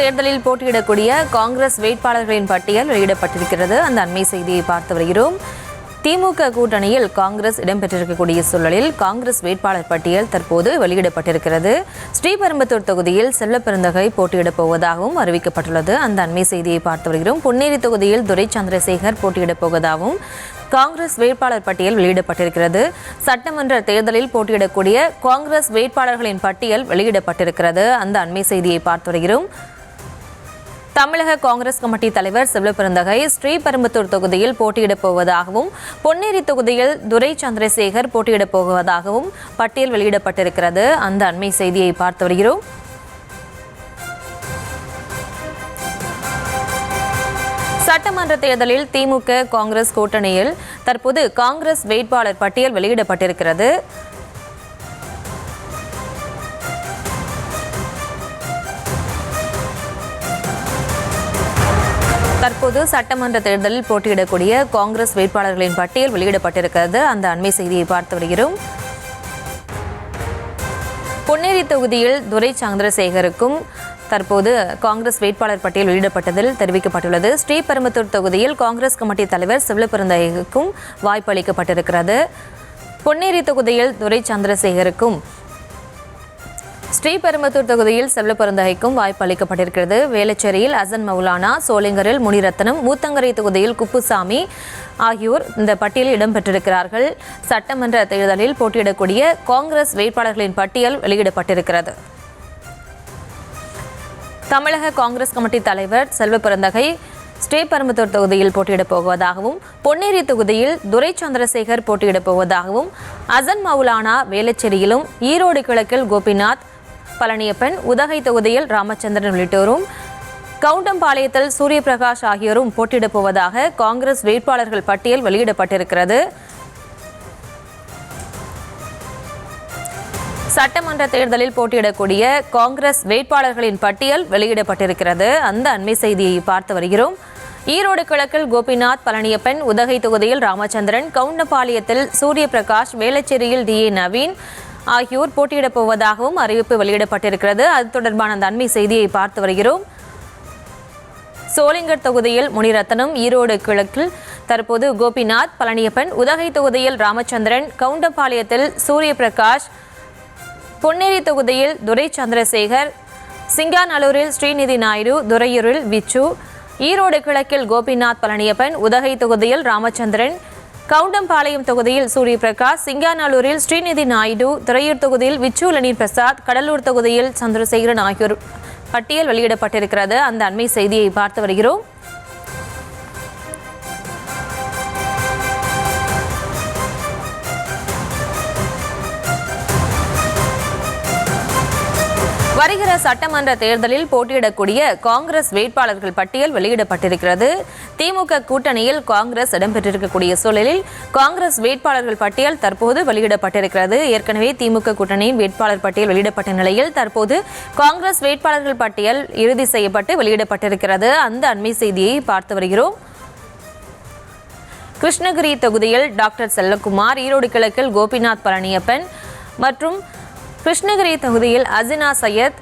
தேர்தலில் போட்டியிடக்கூடிய காங்கிரஸ் வேட்பாளர்களின் பட்டியல் வெளியிடப்பட்டிருக்கிறது. அந்த அண்மை செய்தியை பார்த்து வருகிறோம். திமுக கூட்டணியில் காங்கிரஸ் இடம்பெற்றிருக்கக்கூடிய சூழலில் காங்கிரஸ் வேட்பாளர் பட்டியல் தற்போது வெளியிடப்பட்டிருக்கிறது. ஸ்ரீபெரும்புத்தூர் தொகுதியில் செல்வப்பெருந்தகை போட்டியிடப் போவதாகவும் அறிவிக்கப்பட்டுள்ளது. அந்த அண்மை செய்தியை பார்த்து வருகிறோம். பொன்னேரி தொகுதியில் துரை சந்திரசேகர் போட்டியிடப் போவதாகவும் காங்கிரஸ் வேட்பாளர் பட்டியல் வெளியிடப்பட்டிருக்கிறது. சட்டமன்ற தேர்தலில் போட்டியிடக்கூடிய காங்கிரஸ் வேட்பாளர்களின் பட்டியல் வெளியிடப்பட்டிருக்கிறது. அந்த அண்மை செய்தியை பார்த்து வருகிறோம். தமிழக காங்கிரஸ் கமிட்டி தலைவர் செல்வப்பெருந்தகை ஸ்ரீபெரும்புத்தூர் தொகுதியில் போட்டியிடப் போவதாகவும் பொன்னேரி தொகுதியில் துரை சந்திரசேகர் போட்டியிடப் போவதாகவும் பட்டியல் வெளியிடப்பட்டிருக்கிறது. அந்த அண்மை செய்தியை பார்த்து வருகிறோம். சட்டமன்ற தேர்தலில் திமுக காங்கிரஸ் கூட்டணியில் தற்போது காங்கிரஸ் வேட்பாளர் பட்டியல் வெளியிடப்பட்டிருக்கிறது. தற்போது சட்டமன்ற தேர்தலில் போட்டியிடக்கூடிய காங்கிரஸ் வேட்பாளர்களின் பட்டியல் வெளியிடப்பட்டிருக்கிறது. அந்த அண்மை செய்தியை பார்த்து வருகிறோம். பொன்னேரி தொகுதியில் துரை சந்திரசேகருக்கும் தற்போது காங்கிரஸ் வேட்பாளர் பட்டியல் வெளியிடப்பட்டதில் தெரிவிக்கப்பட்டுள்ளது. ஸ்ரீபெரும்புத்தூர் தொகுதியில் காங்கிரஸ் கமிட்டி தலைவர் செல்வப்பெருந்தகைக்கும் வாய்ப்பு அளிக்கப்பட்டிருக்கிறது. பொன்னேரி தொகுதியில் துரை சந்திரசேகருக்கும் ஸ்ரீபெரும்புத்தூர் தொகுதியில் செல்வப்பெருந்தகைக்கும் வாய்ப்பு அளிக்கப்பட்டிருக்கிறது. வேளச்சேரியில் அசன் மௌலானா, சோளிங்கரில் முனிரத்னம், ஊத்தங்கரை தொகுதியில் குப்புசாமி ஆகியோர் இந்த பட்டியலில் இடம்பெற்றிருக்கிறார்கள். சட்டமன்ற தேர்தலில் போட்டியிடக்கூடிய காங்கிரஸ் வேட்பாளர்களின் பட்டியல் வெளியிடப்பட்டிருக்கிறது. தமிழக காங்கிரஸ் கமிட்டி தலைவர் செல்வப்பெருந்தகை ஸ்ரீபெரும்புத்தூர் தொகுதியில் போட்டியிடப் போவதாகவும் பொன்னேரி தொகுதியில் துரை சந்திரசேகர் போட்டியிடப் போவதாகவும் அசன் மௌலானா வேளச்சேரியிலும் ஈரோடு கிழக்கில் கோபிநாத் பழனியப்பன், உதகை தொகுதியில் ராமச்சந்திரன் உள்ளிட்டோரும் கவுண்டம்பாளையத்தில் சூரியபிரகாஷ் ஆகியோரும் போட்டியிடப் போவதாக காங்கிரஸ் வேட்பாளர்கள் பட்டியல் வெளியிடப்பட்டிருக்கிறது. சட்டமன்ற தேர்தலில் போட்டியிடக்கூடிய காங்கிரஸ் வேட்பாளர்களின் பட்டியல் வெளியிடப்பட்டிருக்கிறது. அந்த அண்மை செய்தியை பார்த்து வருகிறோம். ஈரோடு கிழக்கில் கோபிநாத் பழனியப்பன், உதகை தொகுதியில் ராமச்சந்திரன், கவுண்டம்பாளையத்தில் சூரியபிரகாஷ், வேளச்சேரியில் டி.ஏ. நவீன் ஆகியோர் போட்டியிடப் போவதாகவும் அறிவிப்பு வெளியிடப்பட்டிருக்கிறது. அது தொடர்பான அந்த அண்மை செய்தியை பார்த்து வருகிறோம். சோளிங்கர் தொகுதியில் முனிரத்னம், ஈரோடு கிழக்கில் தற்போது கோபிநாத் பழனியப்பன், உதகை தொகுதியில் ராமச்சந்திரன், கவுண்டம்பாளையத்தில் சூரியபிரகாஷ், பொன்னேரி தொகுதியில் துரை சந்திரசேகர், சிங்காநல்லூரில் ஸ்ரீநிதி நாயுடு, துறையூரில் விச்சு, ஈரோடு கிழக்கில் கோபிநாத் பழனியப்பன், உதகை தொகுதியில் ராமச்சந்திரன், கவுண்டம்பாளையம் தொகுதியில் சூரியபிரகாஷ், சிங்காநல்லூரில் ஸ்ரீநிதி நாயுடு, துறையூர் தொகுதியில் விச்சு லெனின் பிரசாத், கடலூர் தொகுதியில் சந்திரசேகரன் ஆகியோர் பட்டியல் வெளியிடப்பட்டிருக்கிறது. அந்த அண்மை செய்தியை பார்த்து வருகிறோம். வருகிற சட்டமன்ற தேர்தலில் போட்டியிடக்கூடிய காங்கிரஸ் வேட்பாளர்கள் பட்டியல் வெளியிடப்பட்டிருக்கிறது. திமுக கூட்டணியில் காங்கிரஸ் இடம்பெற்றிருக்கக்கூடிய சூழலில் காங்கிரஸ் வேட்பாளர்கள் பட்டியல் தற்போது வெளியிடப்பட்டிருக்கிறது. ஏற்கனவே திமுக கூட்டணியின் வேட்பாளர் பட்டியல் வெளியிடப்பட்ட நிலையில் தற்போது காங்கிரஸ் வேட்பாளர்கள் பட்டியல் இறுதி செய்யப்பட்டு வெளியிடப்பட்டிருக்கிறது. அந்த அண்மை செய்தியை பார்த்து வருகிறோம். கிருஷ்ணகிரி தொகுதியில் டாக்டர் செல்லகுமார், ஈரோடு கிழக்கில் கோபிநாத் பழனியப்பன் மற்றும் கிருஷ்ணகிரி தொகுதியில் அசினா சையத்,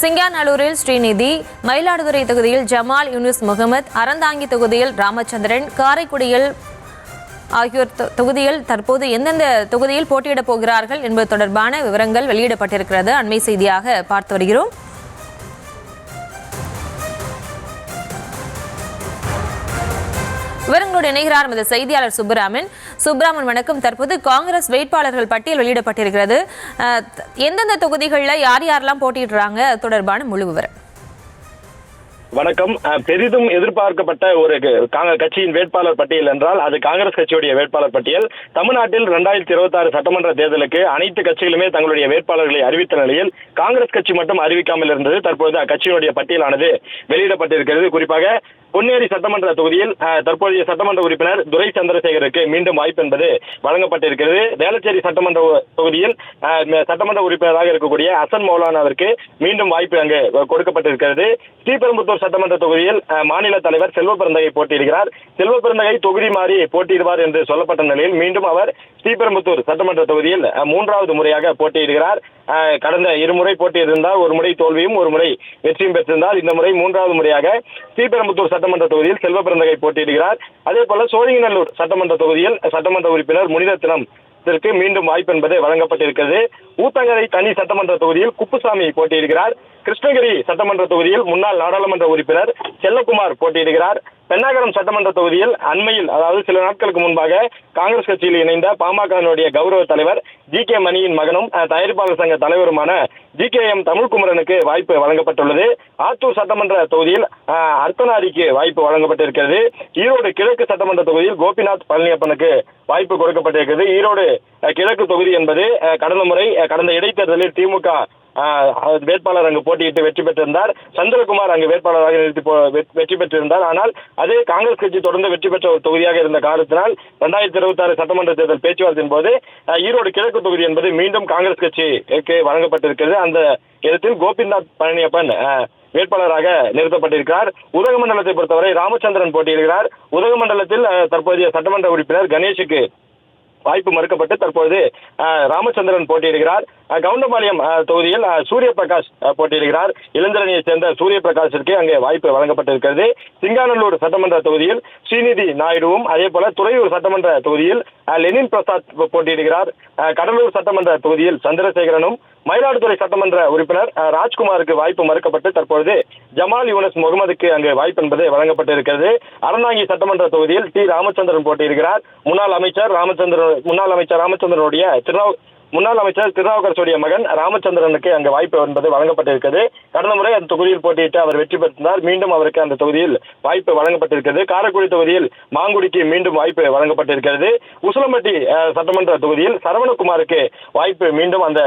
சிங்காநல்லூரில் ஸ்ரீநிதி, மயிலாடுதுறை தொகுதியில் ஜமால் யூனுஸ் முகமது, அறந்தாங்கி தொகுதியில் ராமச்சந்திரன், காரைக்குடியில் ஆகியோர் தொகுதியில் தற்போது எந்தெந்த தொகுதியில் போட்டியிடப் போகிறார்கள் என்பது தொடர்பான விவரங்கள் வெளியிடப்பட்டிருக்கிறது. அண்மை செய்தியாக பார்த்து வருகிறோம். விவரங்களோடு இணைகிறார் நமது செய்தியாளர் சுப்பராமன். வணக்கம். தற்போது காங்கிரஸ் வேட்பாளர்கள் பட்டியல் வெளியிடப்பட்டிருக்கிறது. எந்தெந்த தொகுதிகளில் யார் யாரெல்லாம் போட்டியிடுறாங்க தொடர்பான முழு விவரம். வணக்கம். பெரிதும் எதிர்பார்க்கப்பட்ட ஒரு கட்சியின் வேட்பாளர் பட்டியல் என்றால் அது காங்கிரஸ் கட்சியுடைய வேட்பாளர் பட்டியல். தமிழ்நாட்டில் 2026 சட்டமன்ற தேர்தலுக்கு அனைத்து கட்சிகளுமே தங்களுடைய வேட்பாளர்களை அறிவித்த நிலையில் காங்கிரஸ் கட்சி மட்டும் அறிவிக்காமல் இருந்தது. தற்போது அக்கட்சியினுடைய பட்டியலானது வெளியிடப்பட்டிருக்கிறது. குறிப்பாக பொன்னேரி சட்டமன்ற தொகுதியில் தற்போதைய சட்டமன்ற உறுப்பினர் துரை சந்திரசேகருக்கு மீண்டும் வாய்ப்பு என்பது வழங்கப்பட்டிருக்கிறது. வேளச்சேரி சட்டமன்ற தொகுதியில் சட்டமன்ற உறுப்பினராக இருக்கக்கூடிய அசன் மௌலானாவிற்கு மீண்டும் வாய்ப்பு அங்கு கொடுக்கப்பட்டிருக்கிறது. ஸ்ரீபெரும்புத்தூர் சட்டமன்ற தொகுதியில் மாநில தலைவர் செல்வப்பெருந்தகை போட்டியிடுகிறார். செல்வப்பெருந்தகை தொகுதி மாறி போட்டியிடுவார் என்று சொல்லப்பட்ட நிலையில் மீண்டும் அவர் ஸ்ரீபெரும்புத்தூர் சட்டமன்ற தொகுதியில் மூன்றாவது முறையாக போட்டியிடுகிறார். கடந்த இருமுறை போட்டியிருந்தால் ஒரு முறை தோல்வியும் ஒரு முறை வெற்றியும் பெற்றிருந்தால் இந்த முறை மூன்றாவது முறையாக ஸ்ரீபெரும்புத்தூர் சட்டமன்ற தொகுதியில் செல்வ பிறந்தகை போட்டியிடுகிறார். அதே போல சோழிங்கநல்லூர் சட்டமன்ற தொகுதியில் சட்டமன்ற உறுப்பினர் முனிரத்தினம் மீண்டும் வாய்ப்பு என்பது வழங்கப்பட்டிருக்கிறது. ஊத்தங்கரை தனி சட்டமன்ற தொகுதியில் குப்புசாமி போட்டியிடுகிறார். கிருஷ்ணகிரி சட்டமன்ற தொகுதியில் முன்னாள் நாடாளுமன்ற உறுப்பினர் செல்லக்குமார் போட்டியிடுகிறார். பென்னாகரம் சட்டமன்ற தொகுதியில் அண்மையில், அதாவது சில நாட்களுக்கு முன்பாக காங்கிரஸ் கட்சியில் இணைந்த பாமகவினுடைய கௌரவ தலைவர் ஜி.கே. மணியின் மகனும் தயாரிப்பாளர் சங்க தலைவருமான ஜி.கே.எம். தமிழ்குமரனுக்கு வாய்ப்பு வழங்கப்பட்டுள்ளது. ஆத்தூர் சட்டமன்ற தொகுதியில் அர்த்தநாரிக்கு வாய்ப்பு வழங்கப்பட்டிருக்கிறது. ஈரோடு கிழக்கு சட்டமன்ற தொகுதியில் கோபிநாத் பழனியப்பனுக்கு வாய்ப்பு கொடுக்கப்பட்டிருக்கிறது. ஈரோடு கிழக்கு தொகுதி என்பது கடந்த இடைத்தேர்தலில் திமுக வேட்பாளர் அங்கு போட்டியிட்டு வெற்றி பெற்றிருந்தார். சந்திரகுமார் அங்கு வேட்பாளராக வெற்றி பெற்றிருந்தார். ஆனால் அது காங்கிரஸ் கட்சி தொடர்ந்து வெற்றி பெற்ற ஒரு தொகுதியாக இருந்த காரணத்தினால் 2026 சட்டமன்ற தேர்தல் பேச்சுவார்த்தையின் போது ஈரோடு கிழக்கு தொகுதி என்பது மீண்டும் காங்கிரஸ் கட்சிக்கு வழங்கப்பட்டிருக்கிறது. அந்த இடத்தில் கோபிநாத் பழனியப்பன் வேட்பாளராக நிறுத்தப்பட்டிருக்கிறார். உதகமண்டலத்தை பொறுத்தவரை ராமச்சந்திரன் போட்டியிடுகிறார். உதகமண்டலத்தில் தற்போதைய சட்டமன்ற உறுப்பினர் கணேஷுக்கு வாய்ப்பு மறுக்கப்பட்டு தற்போது ராமச்சந்திரன் போட்டியிடுகிறார். கவுண்டபாளையம் தொகுதியில் சூரிய பிரகாஷ் போட்டியிடுகிறார். இளைஞரணியை சேர்ந்த சூரிய பிரகாஷிற்கு அங்கே வாய்ப்பு வழங்கப்பட்டிருக்கிறது. சிங்காநல்லூர் சட்டமன்ற தொகுதியில் ஸ்ரீநிதி நாயுடுவும், அதே போல துறையூர் சட்டமன்ற தொகுதியில் லெனின் பிரசாத் போட்டியிடுகிறார். கடலூர் சட்டமன்ற தொகுதியில் சந்திரசேகரனும், மயிலாடுதுறை சட்டமன்ற உறுப்பினர் ராஜ்குமாருக்கு வாய்ப்பு மறுக்கப்பட்டு தற்பொழுது ஜமால் யூனஸ் முகமதுக்கு அங்கு வாய்ப்பு என்பது வழங்கப்பட்டிருக்கிறது. அறந்தாங்கி சட்டமன்ற தொகுதியில் டி. ராமச்சந்திரன் போட்டியிடுகிறார். முன்னாள் அமைச்சர் ராமச்சந்திரனுடைய முன்னாள் அமைச்சர் திருநாவுக்கரசுடைய மகன் ராமச்சந்திரனுக்கு அங்கு வாய்ப்பு என்பது வழங்கப்பட்டிருக்கிறது. கடந்த முறை அந்த தொகுதியில் போட்டியிட்டு அவர் வெற்றி பெற்றிருந்தார். மீண்டும் அவருக்கு அந்த தொகுதியில் வாய்ப்பு வழங்கப்பட்டிருக்கிறது. காரைக்குடி தொகுதியில் மாங்குடிக்கு மீண்டும் வாய்ப்பு வழங்கப்பட்டிருக்கிறது. உசிலம்பட்டி சட்டமன்ற தொகுதியில் சரவணகுமாருக்கு வாய்ப்பு மீண்டும் அந்த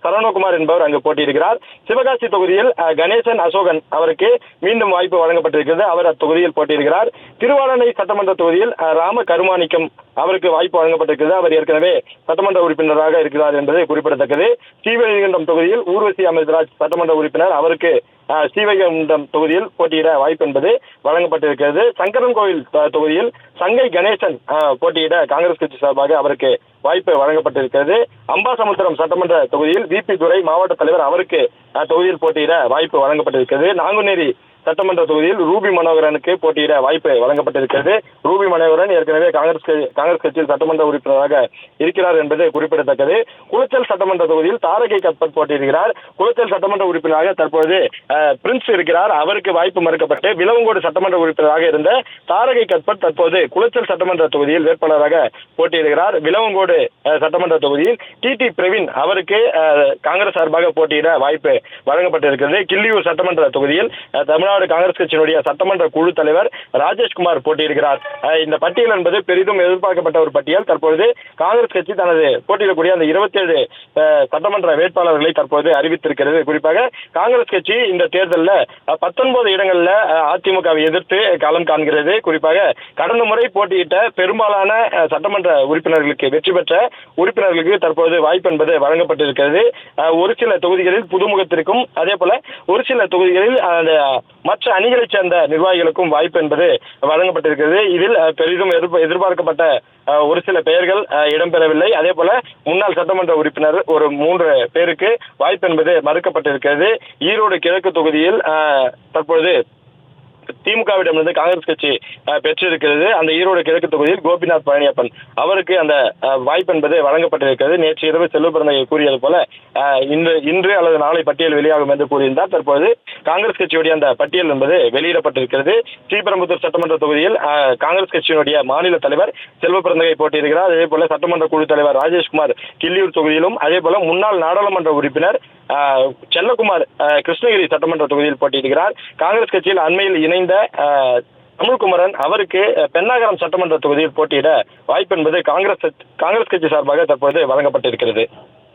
சரவணகுமார் என்பவர் அங்கு போட்டியிடுகிறார். சிவகாசி தொகுதியில் கணேசன் அசோகன் அவருக்கு மீண்டும் வாய்ப்பு வழங்கப்பட்டிருக்கிறது. அவர் அத்தொகுதியில் போட்டியிடுகிறார். திருவாளனை சட்டமன்ற தொகுதியில் ராம கருமாணிக்கம் அவருக்கு வாய்ப்பு வழங்கப்பட்டிருக்கிறது. அவர் ஏற்கனவே சட்டமன்ற உறுப்பினராக இருக்கிறார் என்பது குறிப்பிடத்தக்கது. ஸ்ரீவைகுண்டம் தொகுதியில் ஊர்வசி அமிர்தராஜ் சட்டமன்ற உறுப்பினர், அவருக்கு ஸ்ரீவைகுண்டம் தொகுதியில் போட்டியிட வாய்ப்பு என்பது வழங்கப்பட்டிருக்கிறது. சங்கரன் கோவில் தொகுதியில் சங்கை கணேசன் போட்டியிட காங்கிரஸ் கட்சி சார்பாக அவருக்கு வாய்ப்பு வழங்கப்பட்டிருக்கிறது. அம்பாசமுத்திரம் சட்டமன்ற தொகுதியில் வி.பி. துரை மாவட்ட தலைவர், அவருக்கு தொகுதியில் போட்டியிட வாய்ப்பு வழங்கப்பட்டிருக்கிறது. நாங்குநேரி சட்டமன்ற தொகுதியில் ரூபி மனோகரனுக்கு போட்டியிட வாய்ப்பு வழங்கப்பட்டிருக்கிறது. ரூபி மனோகரன் ஏற்கனவே காங்கிரஸ் கட்சியில் சட்டமன்ற உறுப்பினராக இருக்கிறார் என்பது குறிப்பிடத்தக்கது. குளச்சல் சட்டமன்ற தொகுதியில் தாரகை கத்பத் போட்டியிடுகிறார். குளச்சல் சட்டமன்ற உறுப்பினராக தற்போது பிரின்ஸ் இருக்கிறார். அவருக்கு வாய்ப்பு மறுக்கப்பட்டு விலவங்கோடு சட்டமன்ற உறுப்பினராக இருந்த தாரகை கத்பத் தற்போது குளச்சல் சட்டமன்ற தொகுதியில் வேட்பாளராக போட்டியிடுகிறார். விலவங்கோடு சட்டமன்ற தொகுதியில் டி. பிரவீன் அவருக்கு காங்கிரஸ் சார்பாக போட்டியிட வாய்ப்பு வழங்கப்பட்டிருக்கிறது. கிள்ளியூர் சட்டமன்ற தொகுதியில் தமிழ்நாடு காங்கிரஸ் கட்சியினுடைய சட்டமன்ற குழு தலைவர் ராஜேஷ்குமார் போட்டியிடுகிறார். இந்த பட்டியல் என்பது பெரிதும் எதிர்பார்க்கப்பட்ட ஒரு பட்டியல். தற்பொழுது காங்கிரஸ் கட்சி தனது போட்டியிடக்கூடிய அந்த 27 சட்டமன்ற வேட்பாளர்களை தற்போது அறிவித்திருக்கிறது. குறிப்பாக காங்கிரஸ் கட்சி இந்த தேர்தலில் 19 இடங்களில் அதிமுகவை எதிர்த்து களம் காண்கிறது. குறிப்பாக கடந்த முறை போட்டியிட்ட பெரும்பாலான சட்டமன்ற உறுப்பினர்களுக்கு, வெற்றி பெற்ற உறுப்பினர்களுக்கு தற்போது வாய்ப்பு என்பது வழங்கப்பட்டிருக்கிறது. ஒரு சில தொகுதிகளில் புதுமுகத்திற்கும், அதே போல ஒரு சில தொகுதிகளில் மற்ற அணிகளைச் சேர்ந்த நிர்வாகிகளுக்கும் வாய்ப்பு என்பது வழங்கப்பட்டிருக்கிறது. இதில் பெரிதும் எதிர்பார்க்கப்பட்ட ஒரு சில பெயர்கள் இடம்பெறவில்லை. அதே போல முன்னாள் சட்டமன்ற உறுப்பினர் ஒரு 3 பேருக்கு வாய்ப்பு என்பது மறுக்கப்பட்டிருக்கிறது. ஈரோடு கிழக்கு தொகுதியில் தற்பொழுது திமுகவிடமிருந்து காங்கிரஸ் கட்சி பெற்றிருக்கிறது. அந்த ஈரோடு கிழக்கு தொகுதியில் கோபிநாத் பழனியப்பன் அவருக்கு அந்த வாய்ப்பு என்பது வழங்கப்பட்டிருக்கிறது. நேற்று இரவு செல்வ பிறந்தகை கூறியது போல இன்று அல்லது நாளை பட்டியல் வெளியாகும் என்று கூறியிருந்தார். தற்போது காங்கிரஸ் கட்சியுடைய அந்த பட்டியல் என்பது வெளியிடப்பட்டிருக்கிறது. ஸ்ரீபெரும்புத்தூர் சட்டமன்ற தொகுதியில் காங்கிரஸ் கட்சியினுடைய மாநில தலைவர் செல்வ பிறந்தகை போட்டியிடுகிறார். அதே போல சட்டமன்ற குழு தலைவர் ராஜேஷ்குமார் கிள்ளியூர் தொகுதியிலும், அதே போல முன்னாள் நாடாளுமன்ற உறுப்பினர் செல்லக்குமார் கிருஷ்ணகிரி சட்டமன்ற தொகுதியில் போட்டியிடுகிறார். காங்கிரஸ் கட்சியில் அண்மையில் இணைந்த தமிழ்குமரன் அவருக்கு பென்னாகரம் சட்டமன்ற தொகுதியில் போட்டியிட வாய்ப்பு என்பது காங்கிரஸ் கட்சி சார்பாக தற்போது வழங்கப்பட்டிருக்கிறது.